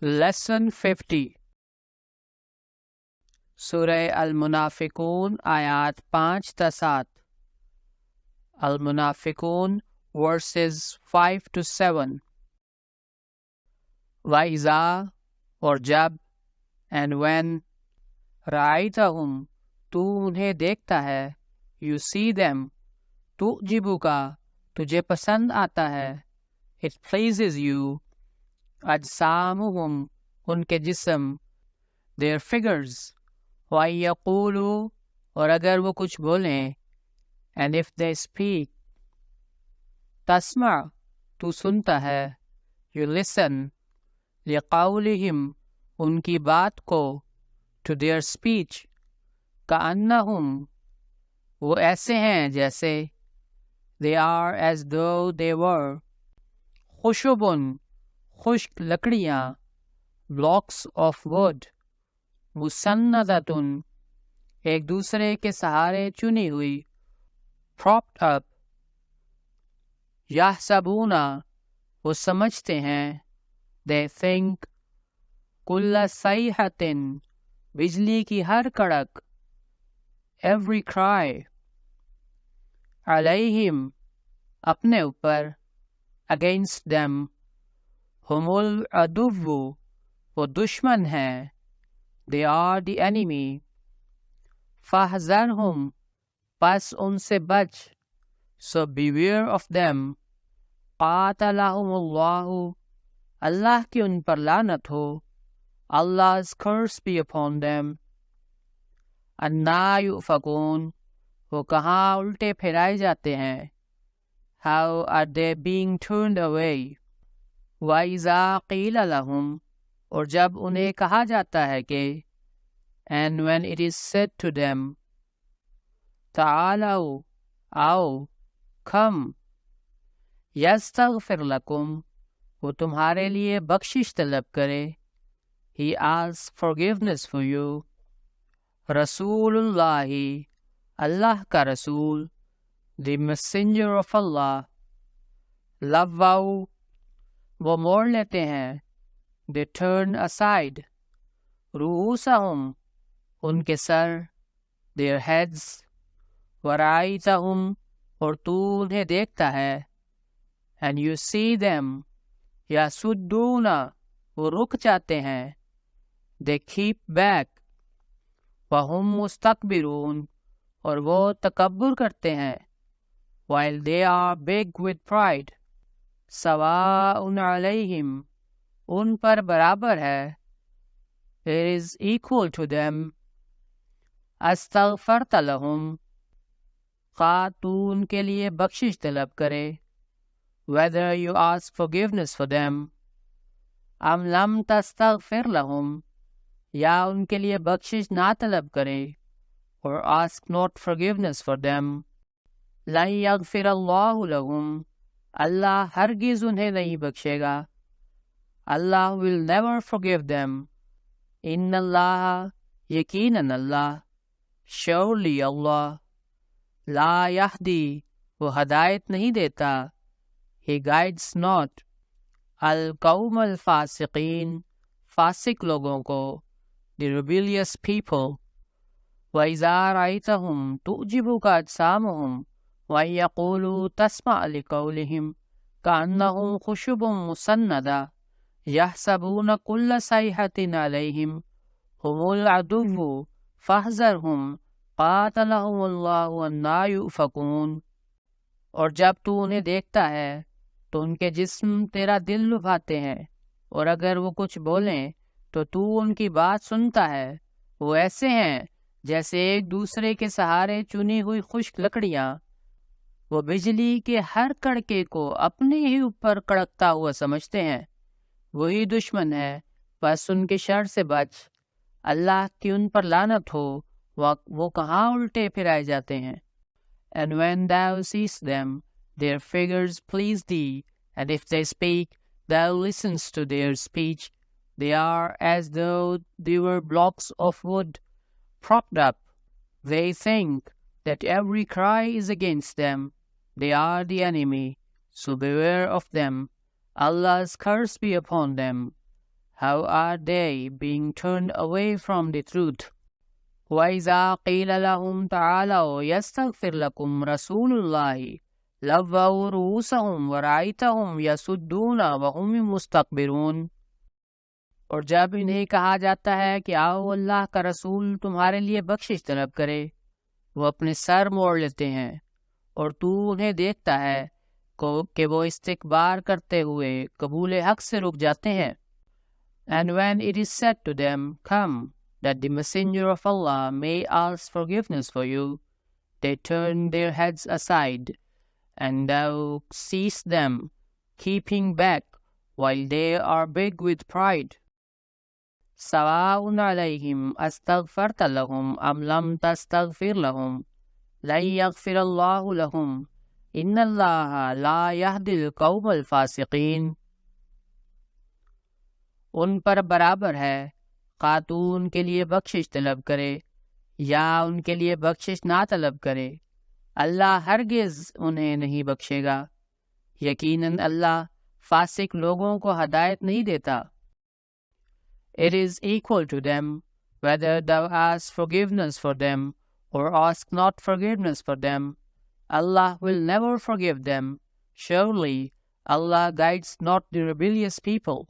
Lesson 50 سورہ المنافقون آیات 5 تا 7 المنافقون verses 5 to 7 وَإِذَا اور جب and when رَأَيْتَهُمْ تو انہیں دیکھتا ہے you see them تُعْجِبُكَ تجھے پسند آتا ہے it pleases you اجسامہم ان کے جسم their figures وَيَقُولُوا اور اگر وہ کچھ بولیں and if they speak تسمع تو سنتا ہے you listen لقولہم ان کی بات کو to their speech کأنہم وہ ایسے ہیں جیسے they are as though they were خشبٌ خشک لکڑیاں blocks of wood مسندۃ ایک دوسرے کے سہارے چنی ہوئی propped up یحسبون وہ سمجھتے ہیں they think کل صیحۃ بجلی کی ہر کڑک every cry علیہم اپنے اوپر against them ہم العدو وہ دشمن ہیں they are the enemy فاحذرہم پس ان سے بچ so beware of them قاتلہم اللہ اللہ کی ان پر لعنت ہو Allah's curse be upon them اَنَّا يُؤْفَكُونَ وہ کہاں الٹے پھرائے جاتے ہیں how are they being turned away وَإِذَا قِيلَ لَهُمْ اور جب انہیں کہا جاتا ہے کہ and when it is said to them تعالوا آؤ come يَسْتَغْفِرْ لَكُمْ وہ تمہارے لیے بخشش طلب کرے he asks forgiveness for you رسول اللہ اللہ کا رسول the messenger of Allah لَوَّوا وہ موڑ لیتے ہیں they turn aside رؤوسہم ان کے سر their heads ورائیتہم اور تو انہیں دیکھتا ہے and you see them یسدون وہ رک جاتے ہیں they keep back وہم مستکبرون اور وہ تکبر کرتے ہیں while they are big with pride سواء علیہم ان پر برابر ہے it is equal to them استغفرت لہم خواہ تو ان کے لیے بخشش طلب کرے whether you ask forgiveness for them ام لم تستغفر لہم یا ان کے لیے بخشش نہ طلب کرے or ask not forgiveness for them لن یغفر اللہ لہم اللہ ہرگز انہیں نہیں بخشے گا اللہ will never forgive them ان اللہ یقیناً اللہ surely اللہ لا یہدی وہ ہدایت نہیں دیتا he guides not القوم الفاسقین فاسق لوگوں کو the rebellious people وَإِذَا رَأَيْتَهُمْ تُعْجِبُكَ أَجْسَامُهُمْ وَيَقُولُوا تَسْمَعُ لِقَوْلِهِمْ كَأَنَّهُمْ خُشُبٌ مُّسَنَّدَةٌ يَحْسَبُونَ كُلَّ صَيْحَةٍ عَلَيْهِمْ هُمُ الْعَدُوُّ فَاحْذَرْهُمْ قَاتَلَهُمُ اللَّهُ أَنَّا يُؤْفَكُونَ اور جب تو انہیں دیکھتا ہے تو ان کے جسم تیرا دل لبھاتے ہیں اور اگر وہ کچھ بولیں تو تو ان کی بات سنتا ہے وہ ایسے ہیں جیسے ایک دوسرے کے سہارے چنی ہوئی خشک لکڑیاں وہ بجلی کے ہر کڑکے کو اپنے ہی اوپر کڑکتا ہوا سمجھتے ہیں وہی دشمن ہے بس ان کے شر سے بچ اللہ کی ان پر لعنت ہو وہ کہاں الٹے پھرائے جاتے ہیں and when thou seest them their figures please thee and if they speak thou listens to their speech they are as though they were blocks of wood propped up they think that every cry is against them they are the enemy so beware of them Allah's curse be upon them how are they being turned away from the truth? وَإِذَا قِيلَ لَهُمْ تَعَالَوْا يَسْتَغْفِرْ لَكُمْ رَسُولُ اللَّهِ لَوَّوْا رُؤُوسَهُمْ وَرَأَيْتَهُمْ يَصُدُّونَ وَهُمْ مُسْتَكْبِرُونَ۔ اور جب انہیں کہا جاتا ہے کہ آؤ اللہ کا رسول تمہارے لیے بخشش طلب کرے، وہ اپنے سر موڑ لیتے ہیں، اور تو انہیں دیکھتا ہے کہ وہ استکبار کرتے ہوئے قبول حق سے رک جاتے ہیں۔ And when it is said to them, Come, that the messenger of Allah may ask forgiveness for you, they turn their heads aside, and thou seest them keeping back, while they are big with pride. سواء علیہم استغفرت لہم ام لم تستغفر لہم لن یغفر اللہ لہم ان اللہ لا یہدی القوم الفاسقین۔ ان پر برابر ہے خواہ تو ان کے لیے بخشش طلب کرے یا ان کے لیے بخشش نہ طلب کرے، اللہ ہرگز انہیں نہیں بخشے گا، یقیناً اللہ فاسق لوگوں کو ہدایت نہیں دیتا۔ It is equal to them whether thou ask forgiveness for them or ask not forgiveness for them. Allah will never forgive them. Surely Allah guides not the rebellious people.